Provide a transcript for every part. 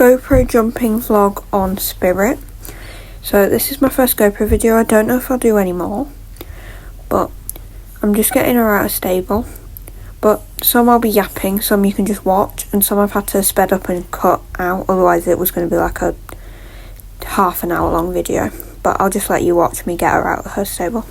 GoPro jumping vlog on Spirit. So this is my first GoPro video. I don't know if I'll do any more, but I'm just getting her out of stable. But some I'll be yapping, some you can just watch, and some I've had to sped up and cut out, otherwise it was going to be like a half an hour long video. But I'll just let you watch me get her out of her stable.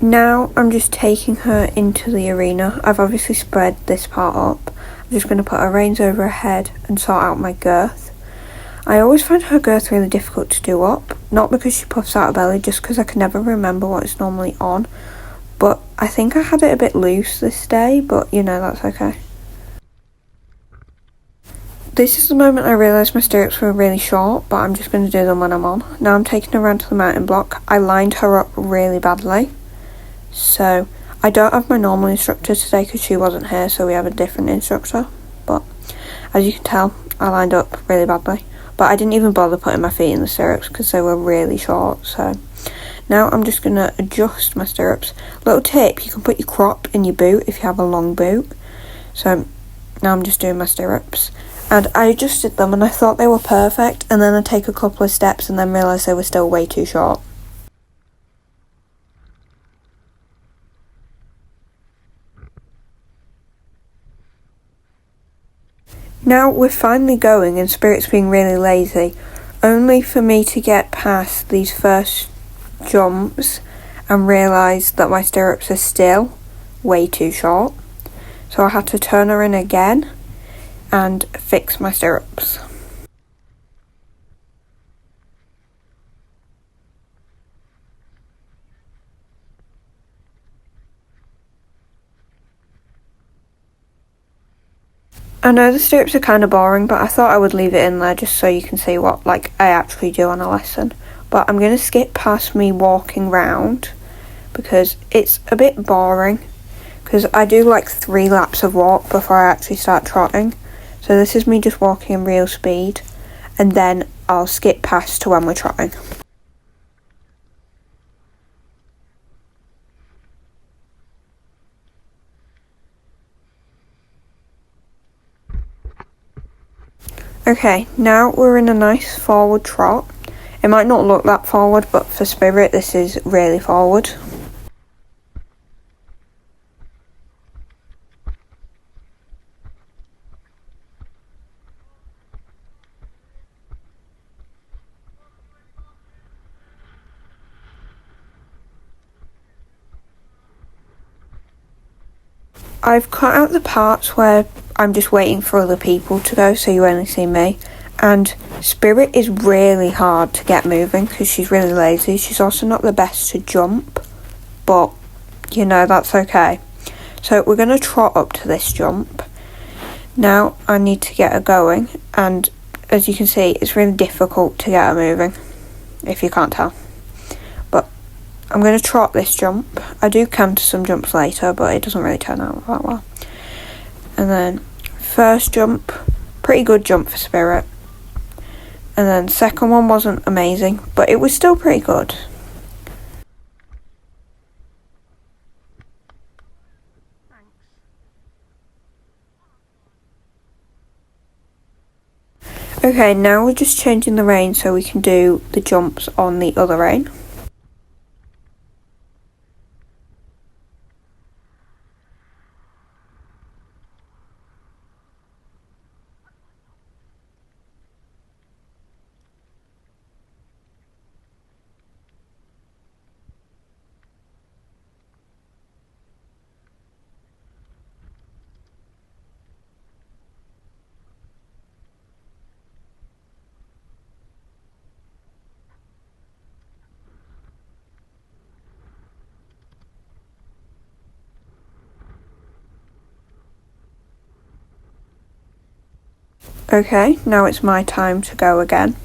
Now I'm just taking her into the arena. I've obviously spread this part up. I'm just going to put her reins over her head and sort out my girth. I always find her girth really difficult to do up, not because she puffs out her belly, just because I can never remember what it's normally on. But I think I had it a bit loose this day, but you know, that's okay. This is the moment I realised my stirrups were really short, but I'm just going to do them when I'm on. Now I'm taking her around to the mountain block. I lined her up really badly. So I don't have my normal instructor today because she wasn't here, so we have a different instructor. But as you can tell, I lined up really badly. But I didn't even bother putting my feet in the stirrups because they were really short. So now I'm just going to adjust my stirrups. Little tip, you can put your crop in your boot if you have a long boot. So now I'm just doing my stirrups. And I adjusted them and I thought they were perfect. And then I take a couple of steps and then realise they were still way too short. Now we're finally going and Spirit's being really lazy, only for me to get past these first jumps and realise that my stirrups are still way too short. So I had to turn her in again and fix my stirrups. I know the stirrups are kind of boring, but I thought I would leave it in there just so you can see what I actually do on a lesson. But I'm going to skip past me walking round because it's a bit boring, because I do like 3 laps of walk before I actually start trotting. So this is me just walking in real speed, and then I'll skip past to when we're trotting. Okay, now we're in a nice forward trot. It might not look that forward, but for Spirit this is really forward. I've cut out the parts where I'm just waiting for other people to go, so you only see me. And Spirit is really hard to get moving because she's really lazy. She's also not the best to jump, but you know, that's okay. So we're going to trot up to this jump. Now I need to get her going, and as you can see, it's really difficult to get her moving, if you can't tell. But I'm going to trot this jump. I do canter some jumps later, but it doesn't really turn out that well. And then first jump, pretty good jump for Spirit. And then second one wasn't amazing, but it was still pretty good. Okay, now we're just changing the rein so we can do the jumps on the other rein. Okay, now it's my time to go again.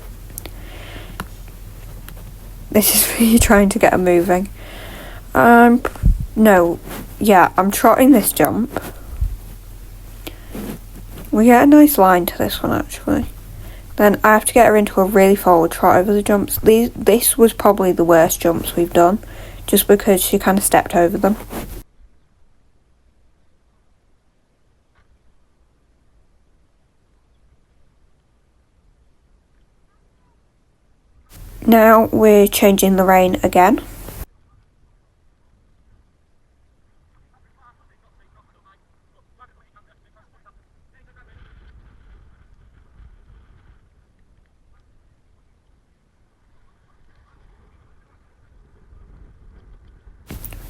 This is for you trying to get her moving. No, yeah, I'm trotting this jump. We get a nice line to this one actually. Then I have to get her into a really forward trot over the jumps. This was probably the worst jumps we've done, just because she kind of stepped over them. Now we're changing the rein again.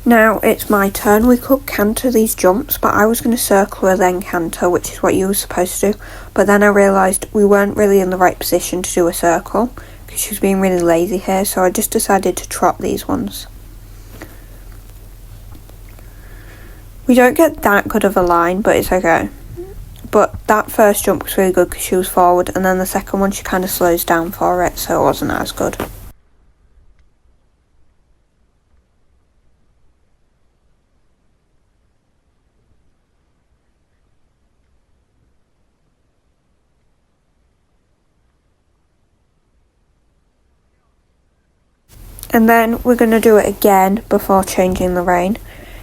Now it's my turn. We could canter these jumps, but I was going to circle her then canter, which is what you were supposed to do. But then I realised we weren't really in the right position to do a circle, because she was being really lazy here, so I just decided to trot these ones. We don't get that good of a line, but it's okay. But that first jump was really good because she was forward, and then the second one she kind of slows down for it, so it wasn't as good. And then we're going to do it again before changing the rein.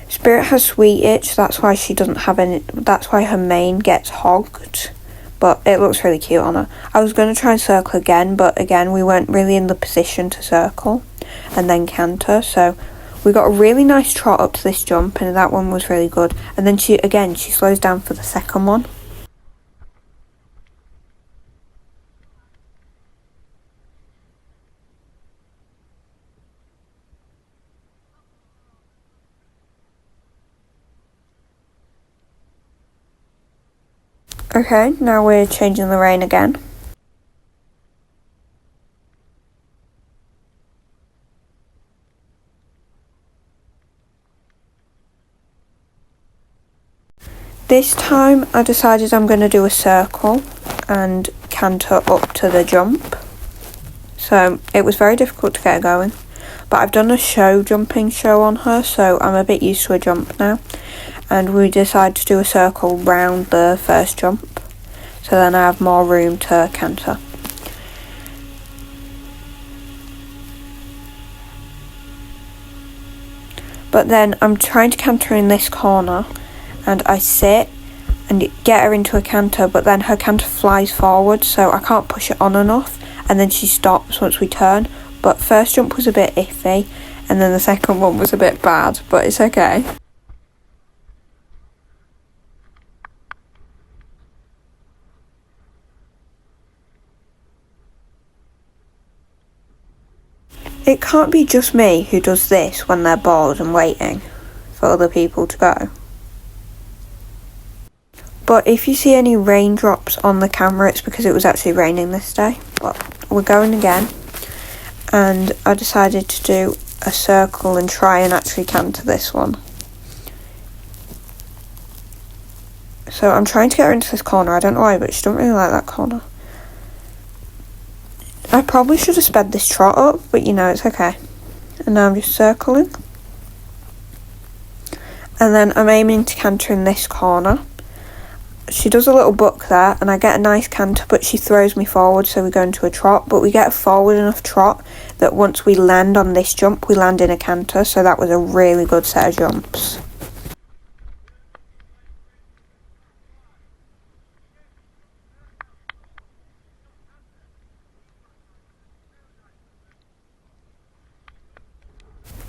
Spirit has sweet itch, that's why she doesn't have any, that's why her mane gets hogged. But it looks really cute on her. I was going to try and circle again, but again we weren't really in the position to circle and then canter. So we got a really nice trot up to this jump, and that one was really good. And then she slows down for the second one. Okay, now we're changing the rein again. This time I decided I'm going to do a circle and canter up to the jump. So it was very difficult to get her going. But I've done a jumping show on her, so I'm a bit used to a jump now. And we decided to do a circle round the first jump, so then I have more room to canter. But then I'm trying to canter in this corner, and I sit and get her into a canter, but then her canter flies forward, so I can't push it on enough, and then she stops once we turn. But first jump was a bit iffy, and then the second one was a bit bad, but it's okay. It can't be just me who does this when they're bored and waiting for other people to go. But if you see any raindrops on the camera, it's because it was actually raining this day. But we're going again, and I decided to do a circle and try and actually canter this one. So I'm trying to get her into this corner. I don't know why, but she don't really like that corner. I probably should have sped this trot up, but you know, it's okay. And now I'm just circling. And then I'm aiming to canter in this corner. She does a little buck there, and I get a nice canter, but she throws me forward, so we go into a trot. But we get a forward enough trot that once we land on this jump, we land in a canter, so that was a really good set of jumps.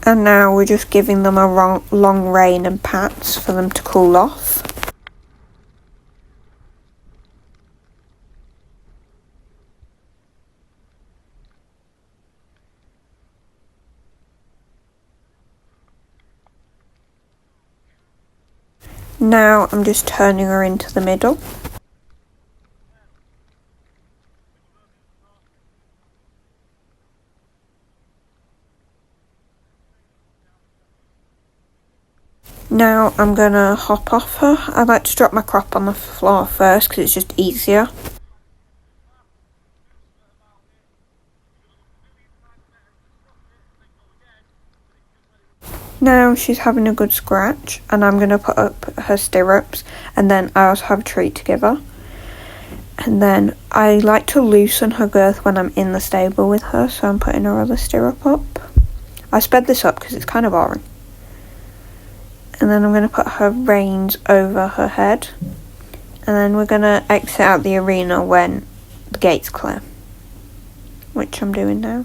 And now we're just giving them a long rein and pats for them to cool off. Now I'm just turning her into the middle. Now I'm gonna hop off her. I like to drop my crop on the floor first because it's just easier. Now she's having a good scratch, and I'm going to put up her stirrups, and then I also have a treat to give her. And then I like to loosen her girth when I'm in the stable with her, so I'm putting her other stirrup up. I sped this up because it's kind of boring. And then I'm going to put her reins over her head. And then we're going to exit out the arena when the gate's clear, which I'm doing now.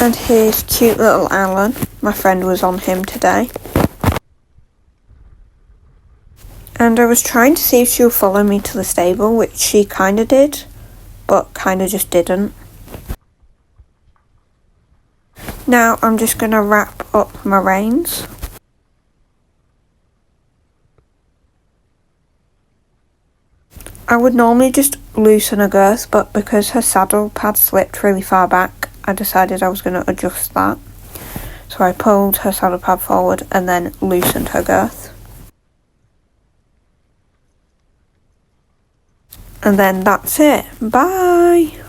And here's cute little Alan. My friend was on him today. And I was trying to see if she would follow me to the stable, which she kind of did, but kind of just didn't. Now I'm just going to wrap up my reins. I would normally just loosen her girth, but because her saddle pad slipped really far back, I decided I was going to adjust that. So I pulled her saddle pad forward and then loosened her girth. And then that's it. Bye!